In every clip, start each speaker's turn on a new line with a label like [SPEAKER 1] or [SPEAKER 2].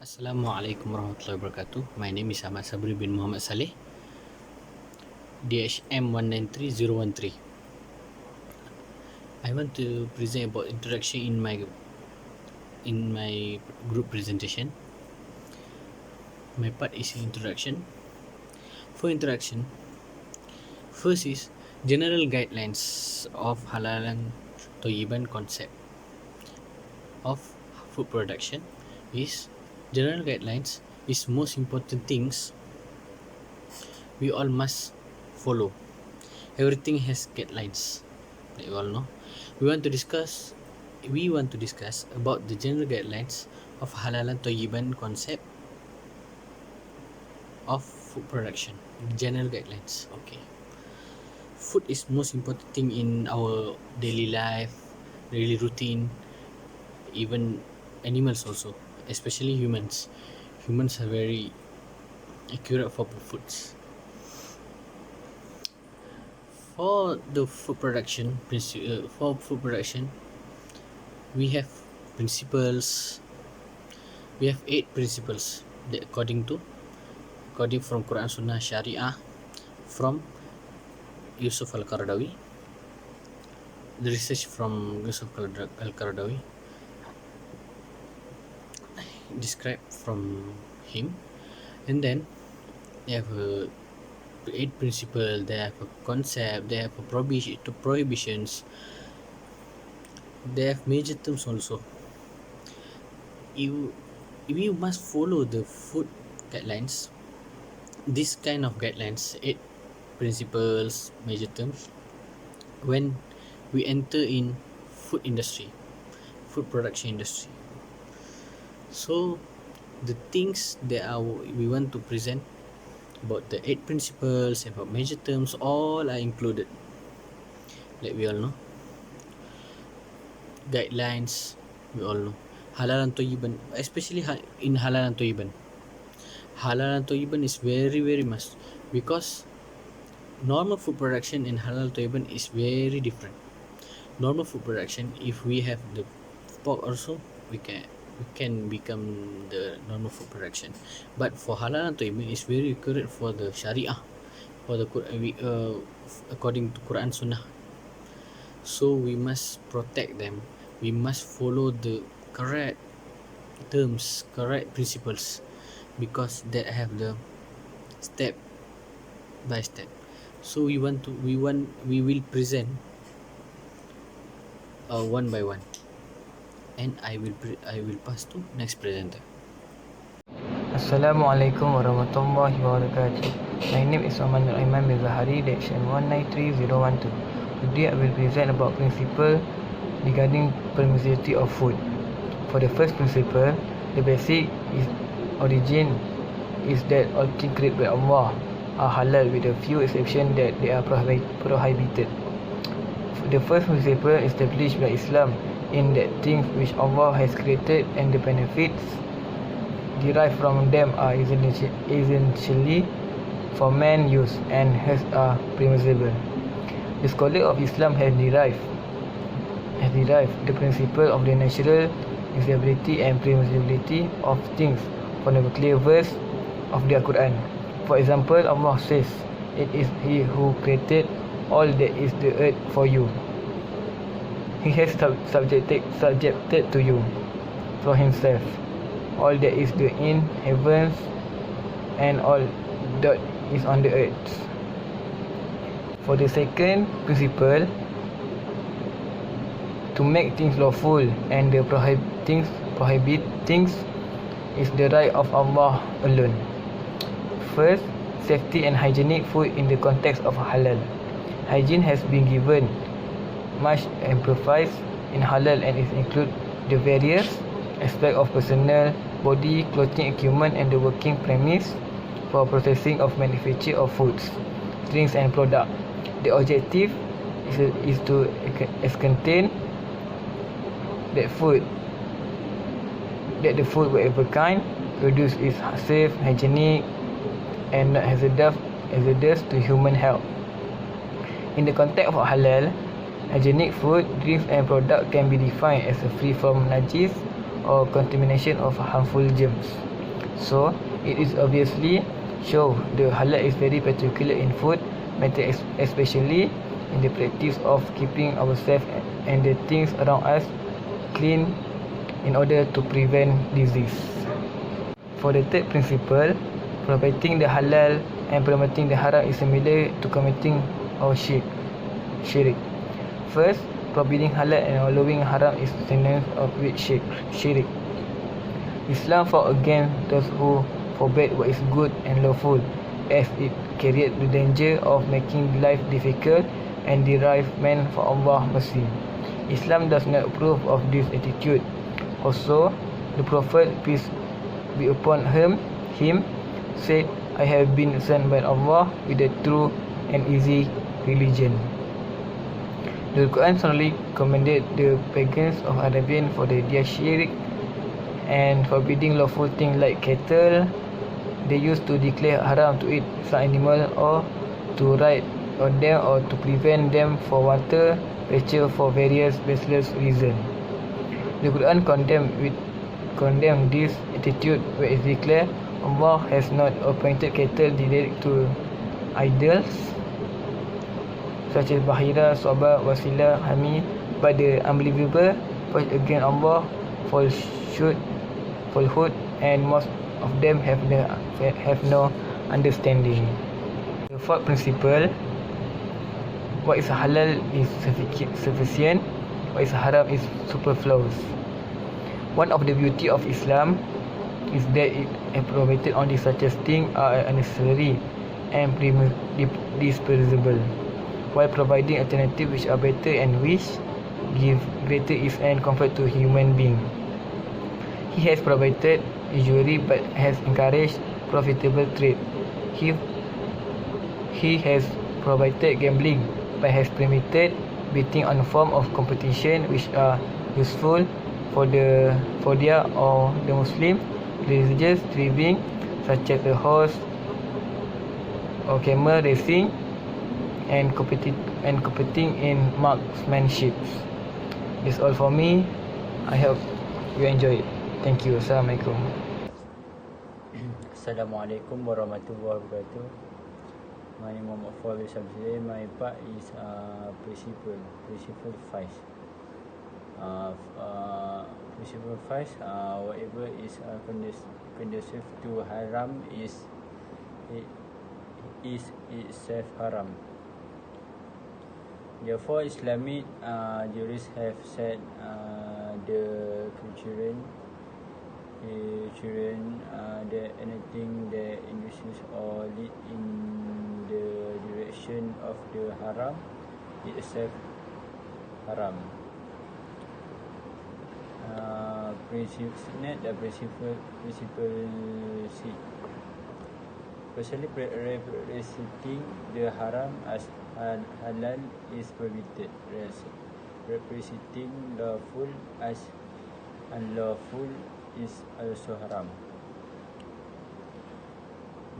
[SPEAKER 1] Assalamualaikum warahmatullahi wabarakatuh. My name is Ahmad Sabri bin Muhammad Saleh, DHM 193013. I want to present about introduction in my group presentation. My part is introduction. For introduction, first is general guidelines of halalan toyiban concept of food production. Is general guidelines is most important things we all must follow. Everything has guidelines, like you all know. We want to discuss about the general guidelines of halalan toyiban concept of food production. General guidelines. Okay. Food is most important thing in our daily life, daily routine, even animals also, especially humans. Humans are very accurate for foods. For the food production, we have principles. We have 8 principles that according from Quran Sunnah Sharia from Yusuf Al-Qaradawi. The research from Yusuf Al-Qaradawi described from him, and then they have a 8 principle. They have a concept. They have a prohibitions. They have major terms also. You must follow the food guidelines. This kind of guidelines, 8 principles, major terms, when we enter in food production industry. So the things that we want to present about the 8 principles, about major terms, all are included, like we all know. Guidelines, we all know. Halalan toyiban, especially in halalan toyiban. Halalan toyiban is very very must, because normal food production and halal toyiban is very different. Normal food production, if we have the pork also, we can become the normal food production. But for halal and toyiban, is very accurate for the Sharia, for the according to Quran Sunnah. So we must protect them. We must follow the correct terms, correct principles, because that have the step by step. So we will present one by one, and I will pass to next presenter.
[SPEAKER 2] Assalamualaikum warahmatullahi wabarakatuh. My name is Oman Nur Aiman bin Zahari, Section 193012. Today I will present about principle regarding permissibility of food. For the first principle, the basic origin is that all things created by Allah are halal, with a few exceptions that they are prohibited. The first principle established by Islam in that things which Allah has created and the benefits derived from them are essentially for man use and hence are permissible. The scholar of Islam has derived the principle of the natural usability and permissibility of things from the clear verse of the Quran. For example, Allah says, "It is He who created all that is the earth for you. He has subjected to you for Himself all that is in heavens and all that is on the earth." For the second principle, to make things lawful and the prohibit things is the right of Allah alone. First, safety and hygienic food in the context of halal. Hygiene has been given much emphasis in halal, and it includes the various aspects of personal, body, clothing, equipment, and the working premise for processing of manufacture of foods, drinks, and products. The objective is to ascertain that the food whatever kind produced is safe, hygienic, and not hazardous to human health. In the context of halal, hygienic food, drinks, and products can be defined as free from najis or contamination of harmful germs. So it is obviously show the halal is very particular in food matter, especially in the practice of keeping ourselves and the things around us clean in order to prevent disease. For the third principle, promoting the halal and promoting the haram is similar to committing or shirk. First, forbidding halal and allowing haram is synonym of with shirk. Islam fought against those who forbade what is good and lawful, as it carried the danger of making life difficult and derive man for Allah's mercy. Islam does not approve of this attitude. Also, the Prophet, peace be upon him, said, I have been sent by Allah with a true and easy religion. The Quran strongly commended the pagans of Arabian for their shirk and forbidding lawful things like cattle. They used to declare haram to eat some animal or to ride on them or to prevent them for water, pressure for various baseless reasons. The Quran condemned this attitude where it declared Allah has not appointed cattle dedicated to idols such as Bahira, Soba, Wasila, Hami, but the unbelievable push against Allah falsehood, and most of them have no understanding. The fourth principle, what is halal is sufficient, what is haram is superfluous. One of the beauty of Islam is that it prohibited only such as things are unnecessary and disposable, while providing alternatives which are better and which give greater ease and comfort to human being. He has prohibited usury but has encouraged profitable trade. He has prohibited gambling but has permitted betting on a form of competition which are useful for their or the Muslim religious living, such as the horse or camel racing and competing in marksmanship. That's all for me. I hope you enjoy it. Thank you. Assalamualaikum.
[SPEAKER 3] Assalamualaikum warahmatullahi wabarakatuh. My name is Muhammad Fawzi Sabzile. My part is principle 5. Principle 5, whatever is conducive to haram is itself haram. Therefore, Islamic jurists have said the criterion that anything that induces or lead in the direction of the haram is itself haram. Principle C. Personally representing the haram as halal is prohibited. Representing lawful as unlawful is also haram.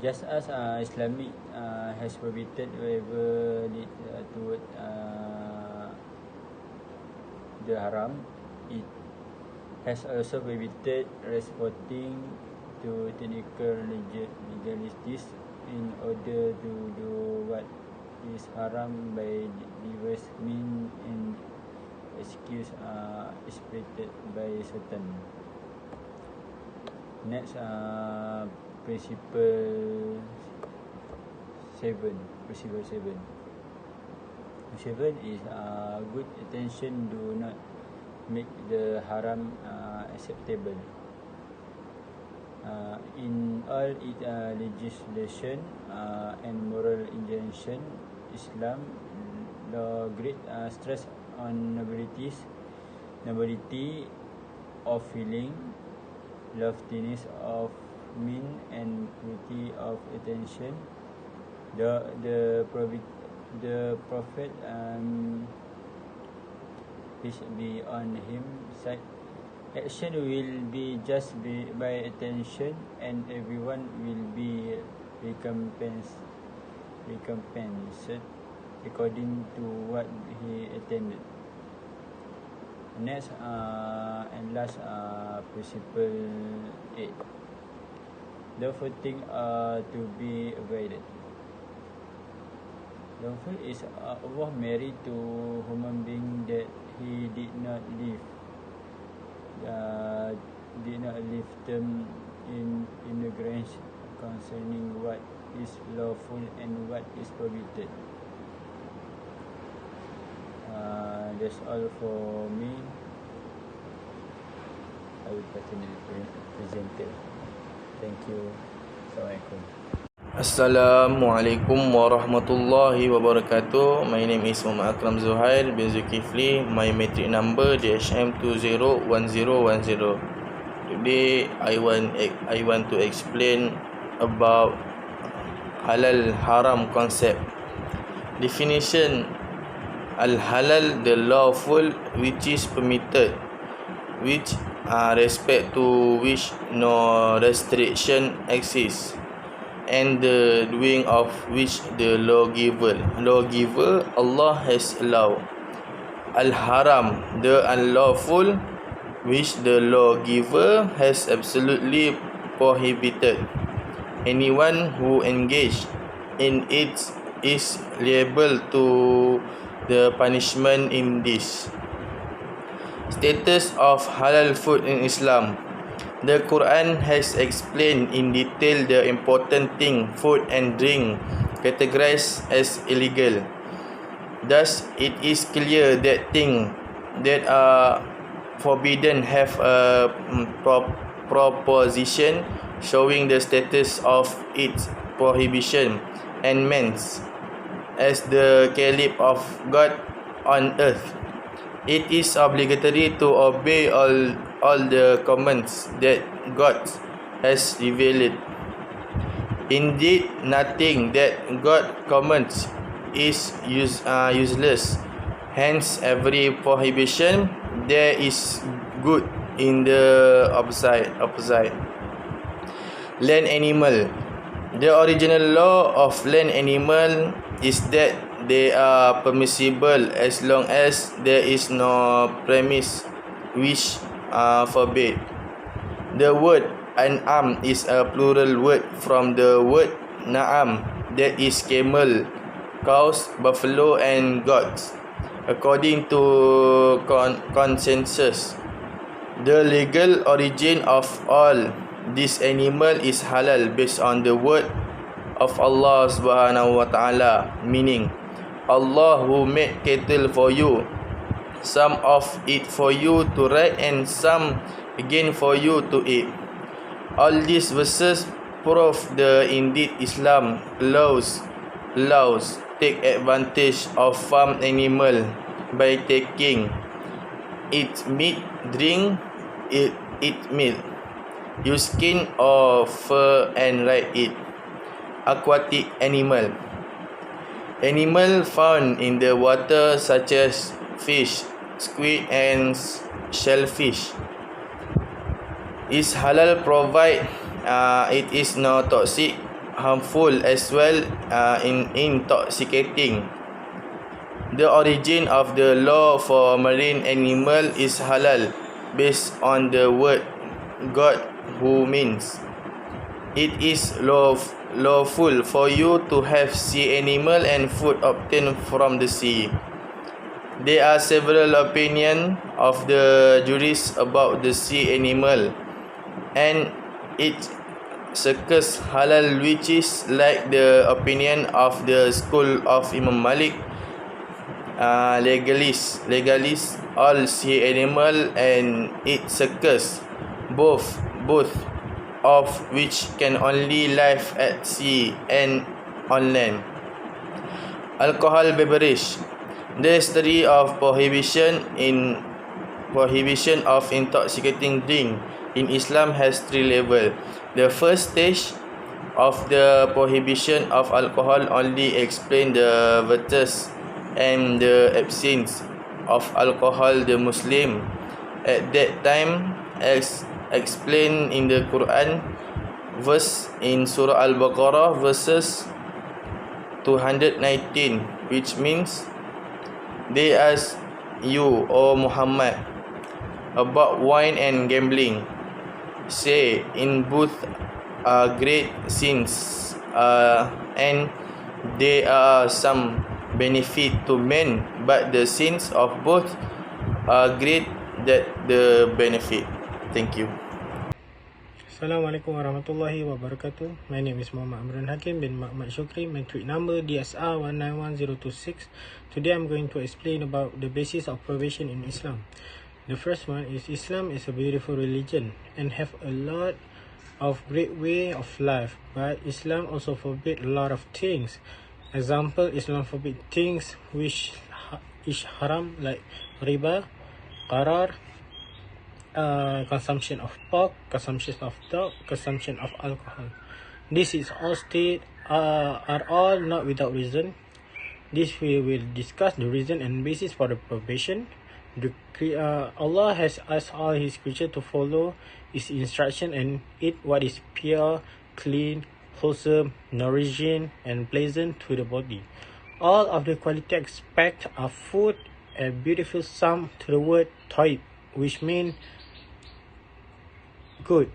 [SPEAKER 3] Just as Islamic has prohibited whatever lead toward the haram, it has also prohibited resorting to technical legalities in order to do what is haram by diverse means and excuse exploited by certain. Next, principle 7. Principle 7 is good attention do not make the haram acceptable. In all its legislation and moral injunction, Islam law great stress on nobility of feeling, loftiness of mean, and purity of attention. The Prophet peace be on him said, action will be just by attention, and everyone will be recompensed according to what he attended. Next and last, principle 8. lawful things are to be avoided. Lawful is Allah married to human being that he did not leave them in ignorance concerning what is lawful and what is prohibited. That's all for me. I will continue to present it. Thank you. Assalamualaikum.
[SPEAKER 4] Assalamualaikum warahmatullahi wabarakatuh. My name is Muhammad Akram Zuhair bin Zulkifli. My metric number DHM201010. Today I want to explain about halal haram concept. Definition: al halal, the lawful, which is permitted, which respect to which no restriction exists, and the doing of which the lawgiver Allah has allowed. Al haram, the unlawful, which the lawgiver has absolutely prohibited. Anyone who engaged in it is liable to the punishment in this. Status of halal food in Islam. The Quran has explained in detail the important thing food and drink categorized as illegal. Thus, it is clear that things that are forbidden have a proposition showing the status of its prohibition and means as the caliph of God on earth. It is obligatory to obey all the commands that God has revealed. Indeed, nothing that God commands is useless. Hence, every prohibition there is good in the opposite. Land animal. The original law of land animal is that they are permissible as long as there is no premise which forbid. The word an'am is a plural word from the word na'am, that is camel, cows, buffalo and goats. According to consensus, the legal origin of all these animal is halal based on the word of Allah Subhanahu wa Ta'ala, meaning Allah who made cattle for you, some of it for you to ride and some again for you to eat. All these verses prove the indeed Islam allows take advantage of farm animal by taking its meat, drink its milk, use skin or fur and ride it. Aquatic animal. Animal found in the water such as fish, squid and shellfish is halal provided it is not toxic, harmful as well intoxicating. The origin of the law for marine animal is halal based on the word God, who means it is lawful for you to have sea animal and food obtained from the sea. There are several opinions of the jurists about the sea animal and its circus halal, which is like the opinion of the school of Imam Malik. Legalist all sea animal and its circus, both of which can only live at sea and on land. Alcohol beverage. The history of prohibition of intoxicating drink in Islam has three levels. The first stage of the prohibition of alcohol only explain the virtues and the absence of alcohol. The Muslim at that time, as explained in the Quran, verse in Surah Al-Baqarah verses 219, which means, they ask you, O Muhammad, about wine and gambling. Say, in both are great sins, and there are some benefit to men, but the sins of both are great that the benefit. Thank you.
[SPEAKER 5] Assalamualaikum warahmatullahi wabarakatuh. My name is Muhammad Amran Hakim bin Muhammad Shukri. My tweet number DSR 191026. Today I'm going to explain about the basis of probation in Islam. The first one is Islam is a beautiful religion and have a lot of great way of life, but Islam also forbid a lot of things. Example, Islam forbid things which is haram like riba, qarar, consumption of pork, consumption of dog, consumption of alcohol. This is all state are all not without reason. This we will discuss the reason and basis for the probation. Allah has asked all His creatures to follow His instruction and eat what is pure, clean, wholesome, nourishing, and pleasant to the body. All of the quality aspects of food and beautiful sum to the word tayyib, which means good.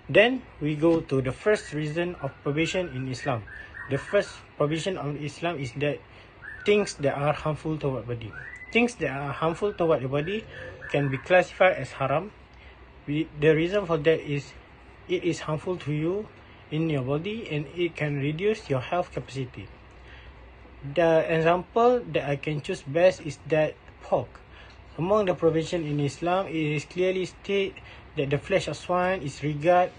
[SPEAKER 5] Then we go to the first reason of probation in Islam. The first provision of Islam is that things that are harmful to our body. Things that are harmful to our body can be classified as haram. The reason for that is it is harmful to you in your body and it can reduce your health capacity. The example that I can choose best is that pork. Among the provision in Islam, it is clearly stated that the flesh of swine is regarded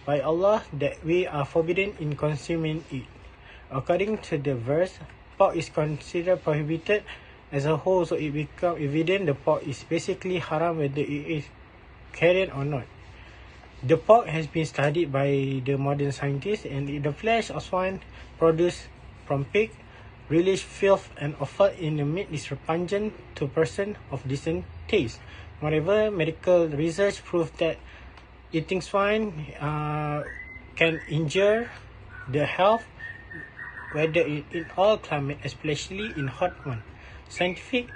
[SPEAKER 5] by Allah that we are forbidden in consuming it. According to the verse, pork is considered prohibited as a whole, so it becomes evident the pork is basically haram whether it is carried or not. The pork has been studied by the modern scientists, and the flesh of swine produced from pig release filth and offal in the meat is repugnant to person of decent taste. Moreover, medical research proves that eating swine can injure the health, whether in all climate, especially in hot one. Scientific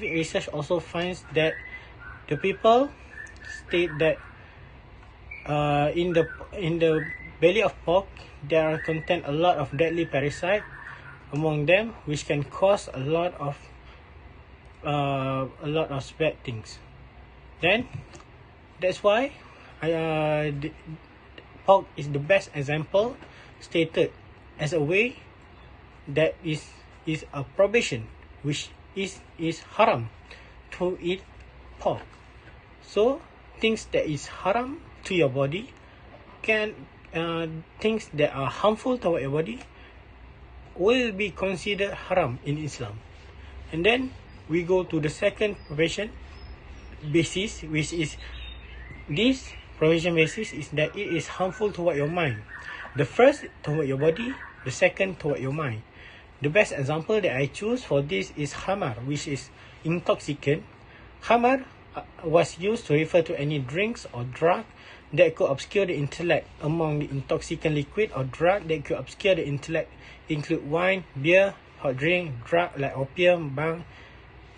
[SPEAKER 5] research also finds that the people state that in the belly of pork there are contain a lot of deadly parasite among them, which can cause a lot of bad things. Then that's why pork is the best example stated as a way that is a probation, which is haram to eat pork. So things that is haram to your body can things that are harmful to your body will be considered haram in Islam. And then we go to the second provision basis, which is this provision basis is that it is harmful toward your mind. The first toward your body, the second toward your mind. The best example that I choose for this is khamar, which is intoxicant. Khamar was used to refer to any drinks or drug that could obscure the intellect. Among the intoxicant liquid or drug that could obscure the intellect include wine, beer, hot drink, drug like opium, bhang,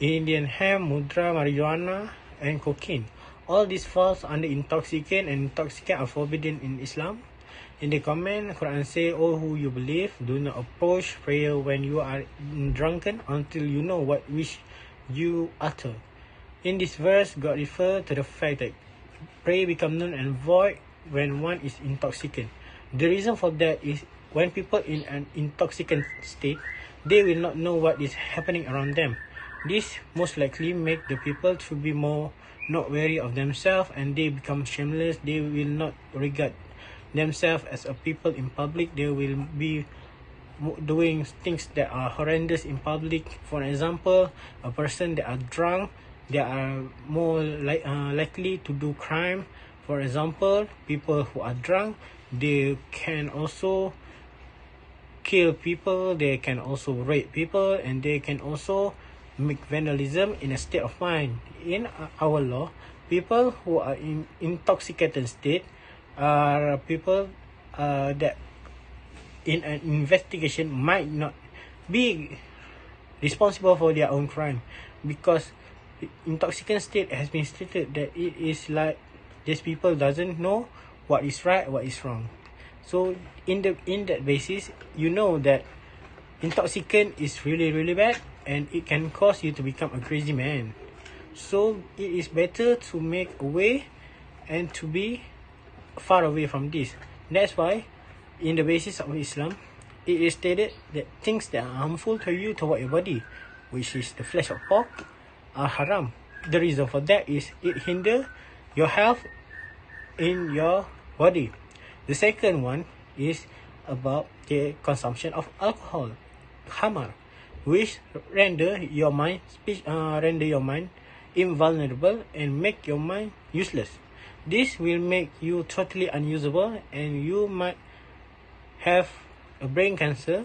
[SPEAKER 5] Indian hemp, mudra, marijuana, and cocaine. All these falls under intoxicant, and intoxicant are forbidden in Islam. In the comment, Quran say, "O who you believe, do not approach prayer when you are drunken until you know what wish you utter." In this verse, God refers to the fact that prayer become null and void when one is intoxicant. The reason for that is when people in an intoxicant state, they will not know what is happening around them. This most likely make the people to be more not wary of themselves, and they become shameless. They will not regard themselves as a people in public. They will be doing things that are horrendous in public. For example, a person that are drunk, they are more likely to do crime. For example, people who are drunk, they can also kill people, they can also rape people, and they can also make vandalism in a state of mind. In our law, people who are in intoxicated state are people that in an investigation might not be responsible for their own crime, because intoxicant state has been stated that it is like these people doesn't know what is right, what is wrong. So in that basis, you know that intoxicant is really really bad and it can cause you to become a crazy man. So it is better to make a way and to be far away from this. That's why in the basis of Islam, it is stated that things that are harmful to you toward your body, which is the flesh of pork, are haram. The reason for that is it hinder your health in your body. The second one is about the consumption of alcohol, khamar, which render your mind invulnerable and make your mind useless. This will make you totally unusable and you might have a brain cancer,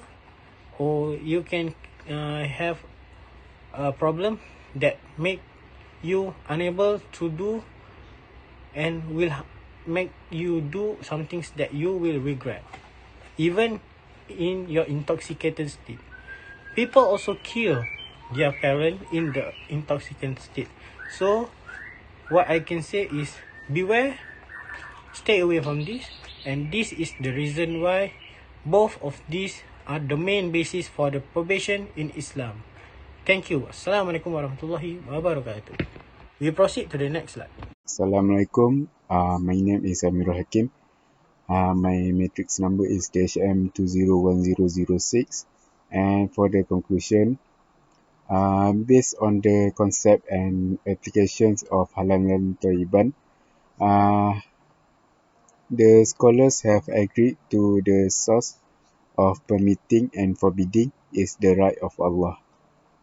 [SPEAKER 5] or you can have a problem that make you unable to do and will make you do some things that you will regret, even in your intoxicated state. People also kill their parent in the intoxicated state. So what I can say is beware, stay away from this, and this is the reason why both of these are the main basis for the probation in Islam. Thank you. Assalamualaikum warahmatullahi wabarakatuh. We proceed to the next slide.
[SPEAKER 6] Assalamualaikum. My name is Amirul Hakim. My matrix number is -M201006. And for the conclusion, based on the concept and applications of halal dan thayyiban, the scholars have agreed to the source of permitting and forbidding is the right of Allah.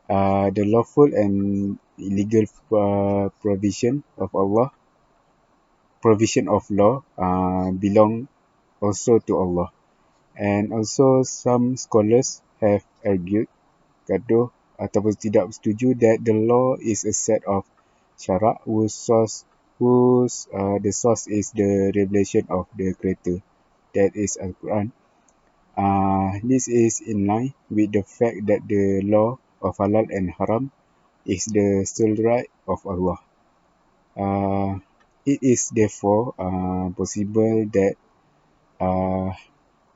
[SPEAKER 6] The lawful and illegal provision of law belong also to Allah. And also some scholars have argued, gaduh ataupun tidak setuju, that the law is a set of syarak the source is the revelation of the Creator, that is Al-Quran. This is in line with the fact that the law of halal and haram is the sole right of Allah. It is therefore possible that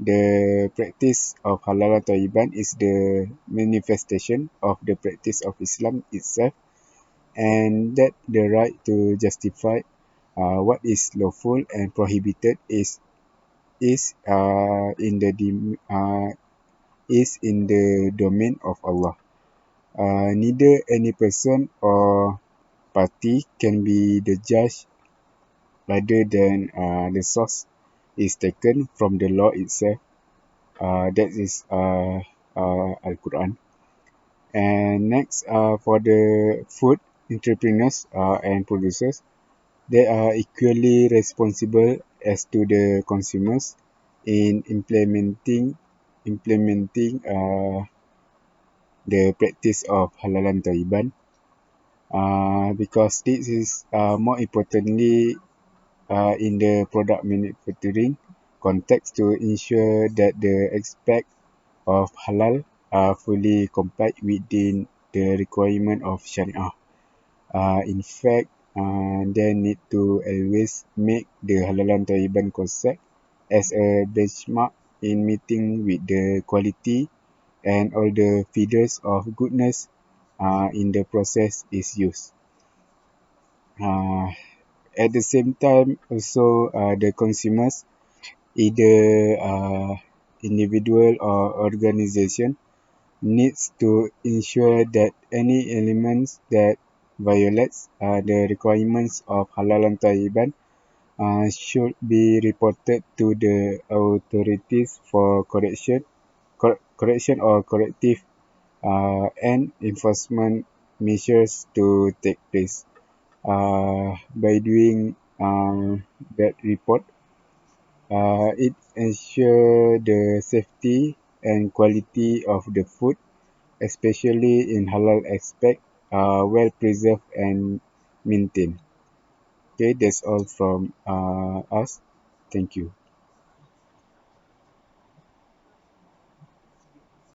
[SPEAKER 6] the practice of halal dan thayyiban is the manifestation of the practice of Islam itself, and that the right to justify what is lawful and prohibited is in the domain of Allah. Neither any person or party can be the judge rather than the source is taken from the law itself. That is Al-Quran. And next, for the food entrepreneurs and producers, they are equally responsible as to the consumers in implementing the practice of halal dan thayyiban, because this is more importantly in the product manufacturing context to ensure that the aspect of halal are fully complied within the requirement of Sharia. In fact, they need to always make the halal dan thayyiban concept as a benchmark in meeting with the quality and all the feeders of goodness in the process is used. At the same time, also the consumers, either individual or organization, needs to ensure that any elements that violates the requirements of halal dan thayyiban should be reported to the authorities for correction or corrective and enforcement measures to take place. By doing that report, it ensure the safety and quality of the food, especially in halal aspect, well preserved and maintained. Okay, that's all from us. Thank you.